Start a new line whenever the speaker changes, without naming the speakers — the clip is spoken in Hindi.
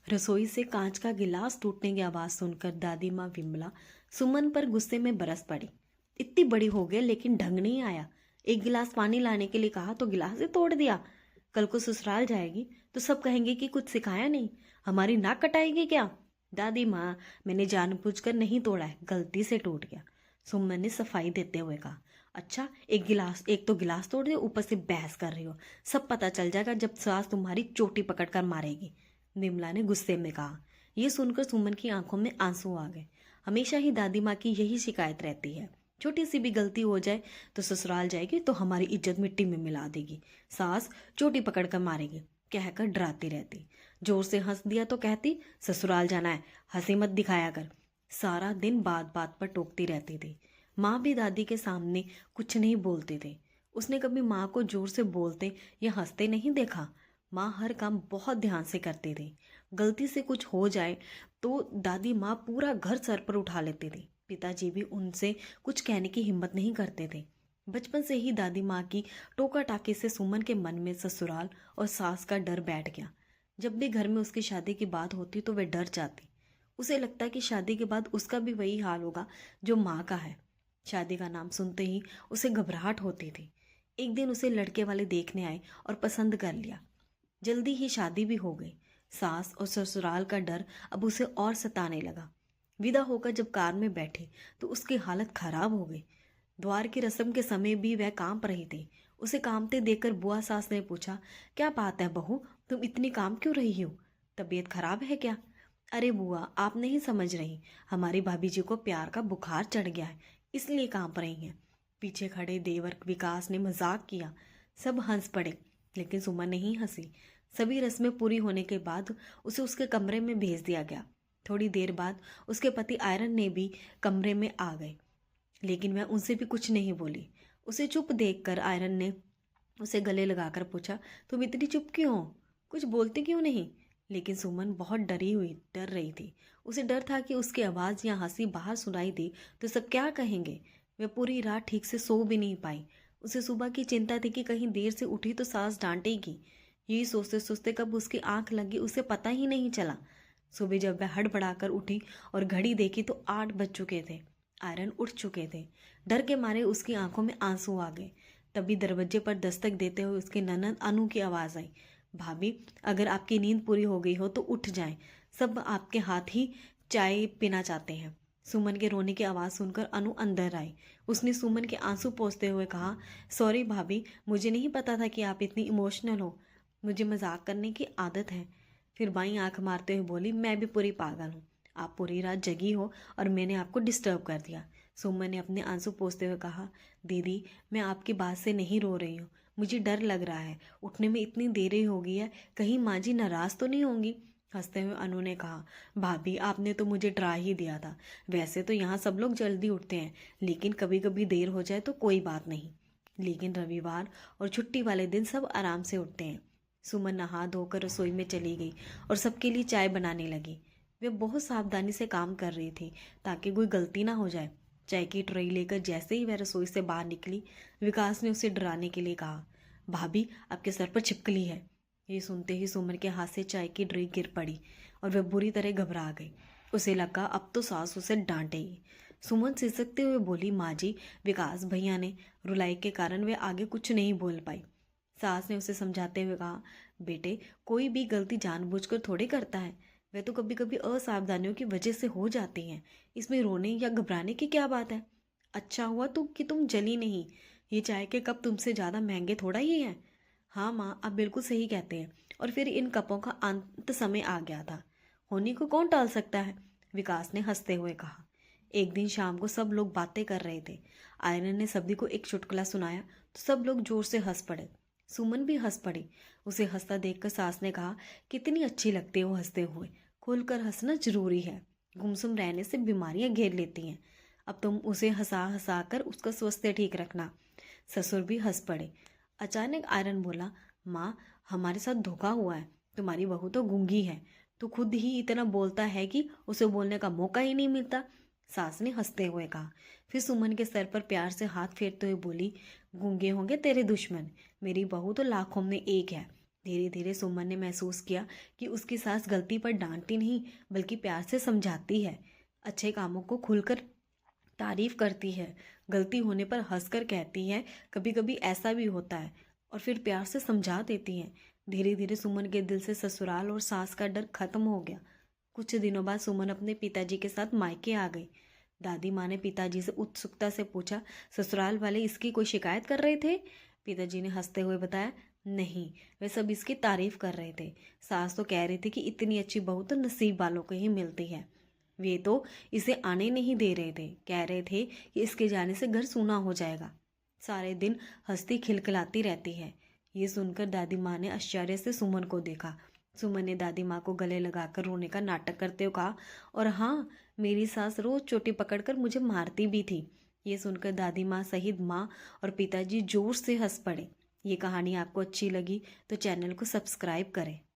रसोई से कांच का गिलास टूटने की आवाज सुनकर दादी माँ विमला सुमन पर गुस्से में बरस पड़ी। इतनी बड़ी हो गई लेकिन ढंग नहीं आया। एक गिलास पानी लाने के लिए कहा तो गिलास ही तोड़ दिया। कल को ससुराल जाएगी तो सब कहेंगे कि कुछ सिखाया नहीं। हमारी नाक कटाएगी क्या? दादी माँ, मैंने जानबूझकर नहीं तोड़ा है, गलती से टूट गया। सुमन ने सफाई देते हुए कहा। अच्छा, एक तो गिलास तोड़ दिया, ऊपर से बहस कर रही हो। सब पता चल जाएगा जब सास तुम्हारी चोटी पकड़कर मारेगी, विमला ने गुस्से में कहा। यह सुनकर सुमन की आंखों में आंसू आ गए। हमेशा ही दादी माँ की यही शिकायत रहती है, छोटी सी भी गलती हो जाए तो ससुराल जाएगी तो हमारी इज्जत मिट्टी में मिला देगी, सास चोटी पकड़कर मारेगी कहकर डराती रहती। जोर से हंस दिया तो कहती ससुराल जाना है, हंसी मत दिखाया कर। सारा दिन बात बात पर टोकती रहती थी। माँ भी दादी के सामने कुछ नहीं बोलते थे। उसने कभी माँ को जोर से बोलते या हंसते नहीं देखा। माँ हर काम बहुत ध्यान से करती थी। गलती से कुछ हो जाए तो दादी माँ पूरा घर सर पर उठा लेती थी। पिताजी भी उनसे कुछ कहने की हिम्मत नहीं करते थे। बचपन से ही दादी माँ की टोका टाकी से सुमन के मन में ससुराल और सास का डर बैठ गया। जब भी घर में उसकी शादी की बात होती तो वह डर जाती। उसे लगता कि शादी के बाद उसका भी वही हाल होगा जो माँ का है। शादी का नाम सुनते ही उसे घबराहट होती थी। एक दिन उसे लड़के वाले देखने आए और पसंद कर लिया। जल्दी ही शादी भी हो गई। सास और ससुराल का डर अब उसे और सताने लगा। विदा होकर जब कार में बैठे तो उसकी हालत खराब हो गई। द्वार की रस्म के समय भी वह कांप रही थी। उसे कांपते देखकर बुआ सास ने पूछा, क्या बात है बहू, तुम इतनी कांप क्यों रही हो? तबीयत खराब है क्या? अरे बुआ, आप नहीं समझ रही, हमारी भाभी जी को प्यार का बुखार चढ़ गया है, इसलिए कांप रही हैं। पीछे खड़े देवर विकास ने मजाक किया। सब हंस पड़े लेकिन सुमन नहीं हंसी। सभी रस्में पूरी होने के बाद उसे उसके कमरे में भेज दिया गया। थोड़ी देर बाद उसके पति आयरन ने भी कमरे में आ गए, लेकिन वह उनसे भी कुछ नहीं बोली। उसे चुप देखकर आयरन ने उसे गले लगाकर पूछा, तुम इतनी चुप क्यों हो, कुछ बोलते क्यों नहीं? लेकिन सुमन बहुत डर रही थी। उसे डर था कि उसकी आवाज़ या हंसी बाहर सुनाई दी तो सब क्या कहेंगे। वह पूरी रात ठीक से सो भी नहीं पाई। उसे सुबह की चिंता थी कि कहीं देर से उठी तो सास डांटेगी। यही सोचते सोचते कब उसकी आंख लगी उसे पता ही नहीं चला। सुबह जब वह हड़बड़ाकर उठी और घड़ी देखी तो 8 बज चुके थे। आयरन उठ चुके थे। डर के मारे उसकी आंखों में आंसू आ गए। तभी दरवाजे पर दस्तक देते हुए उसकी ननद अनु की आवाज़ आई, भाभी, अगर आपकी नींद पूरी हो गई हो तो उठ जाएं, सब आपके हाथ ही चाय पीना चाहते हैं। सुमन के रोने की आवाज़ सुनकर अनु अंदर आई। उसने सुमन के आंसू पोंछते हुए कहा, सॉरी भाभी, मुझे नहीं पता था कि आप इतनी इमोशनल हो, मुझे मजाक करने की आदत है। फिर बाईं आंख मारते हुए बोली, मैं भी पूरी पागल हूँ, आप पूरी रात जगी हो और मैंने आपको डिस्टर्ब कर दिया। सुमन ने अपने आंसू पोंछते हुए कहा, दीदी, मैं आपकी बात से नहीं रो रही हूँ, मुझे डर लग रहा है, उठने में इतनी देरी हो गई है, कहीं माँ जी नाराज तो नहीं होंगी? हंसते हुए अनु ने कहा, भाभी, आपने तो मुझे डरा ही दिया था। वैसे तो यहाँ सब लोग जल्दी उठते हैं, लेकिन कभी कभी देर हो जाए तो कोई बात नहीं, लेकिन रविवार और छुट्टी वाले दिन सब आराम से उठते हैं। सुमन नहा धोकर रसोई में चली गई और सबके लिए चाय बनाने लगी। वे बहुत सावधानी से काम कर रही थी ताकि कोई गलती ना हो जाए। चाय की ट्रे लेकर जैसे ही वह रसोई से बाहर निकली, विकास ने उसे डराने के लिए कहा, भाभी, आपके सर पर छिपकली है। ये सुनते ही सुमन के हाथ से चाय की ट्रे गिर पड़ी और वह बुरी तरह घबरा गई। उसे लगा अब तो सास उसे डांटेगी। सुमन सिसकते हुए बोली, माँ जी, विकास भैया ने रुलाई के कारण वे आगे कुछ नहीं बोल पाई। सास ने उसे समझाते हुए कहा, बेटे, कोई भी गलती जानबूझकर थोड़ी करता है, वह तो कभी कभी असावधानियों की वजह से हो जाती हैं, इसमें रोने या घबराने की क्या बात है? अच्छा हुआ कि तुम जली नहीं, ये चाय के कप तुमसे ज़्यादा महंगे थोड़ा ही हैं। हाँ माँ, आप बिल्कुल सही कहते हैं। और फिर इन कपों का अंत समय आ गया था, होने को कौन टाल सकता है? विकास ने हंसते हुए कहा। एक दिन शाम को सब लोग बातें कर रहे थे। आयरन ने सभी को एक चुटकुला सुनाया तो सब लोग जोर से हंस पड़े। सुमन भी हंस पड़ी। उसे हंसता देखकर सास ने कहा, कितनी अच्छी लगती हो हंसते हुए, खुलकर हंसना जरूरी है, गुमसुम रहने से बीमारियां घेर लेती हैं। अब तुम उसे हंसा हंसा कर उसका स्वास्थ्य ठीक रखना। ससुर भी हंस पड़े। अचानक आयरन बोला, माँ, हमारे साथ धोखा हुआ है, तुम्हारी बहू तो गूंगी है, तो खुद ही इतना बोलता है कि उसे बोलने का मौका ही नहीं मिलता। सास ने हंसते हुए कहा। फिर सुमन के सर पर प्यार से हाथ फेरते हुए बोली, गूंगे होंगे तेरे दुश्मन, मेरी बहू तो लाखों में एक है, धीरे धीरे सुमन ने महसूस किया कि उसकी सास गलती पर डांटती नहीं बल्कि प्यार से समझाती है, अच्छे कामों को खुलकर तारीफ करती है, गलती होने पर हंसकर कहती है कभी कभी ऐसा भी होता है, और फिर प्यार से समझा देती है। धीरे धीरे सुमन के दिल से ससुराल और सास का डर खत्म हो गया। कुछ दिनों बाद सुमन अपने पिताजी के साथ मायके आ गई। दादी माँ ने पिताजी से उत्सुकता से पूछा, ससुराल वाले इसकी कोई शिकायत कर रहे थे? पिताजी ने हंसते हुए बताया, नहीं, वे सब इसकी तारीफ कर रहे थे। सास तो कह रही थी कि इतनी अच्छी बहू तो नसीब वालों को ही मिलती है। वे तो इसे आने नहीं दे रहे थे, कह रहे थे कि इसके जाने से घर सूना हो जाएगा। सारे दिन हंसती खिलखिलाती रहती है। ये सुनकर दादी माँ ने आश्चर्य से सुमन को देखा। सुमन ने दादी माँ को गले लगाकर रोने का नाटक करते हुए कहा, और हाँ, मेरी सास रोज चोटी पकड़कर मुझे मारती भी थी। ये सुनकर दादी माँ सहित माँ और पिताजी जोर से हंस पड़े। ये कहानी आपको अच्छी लगी तो चैनल को सब्सक्राइब करें।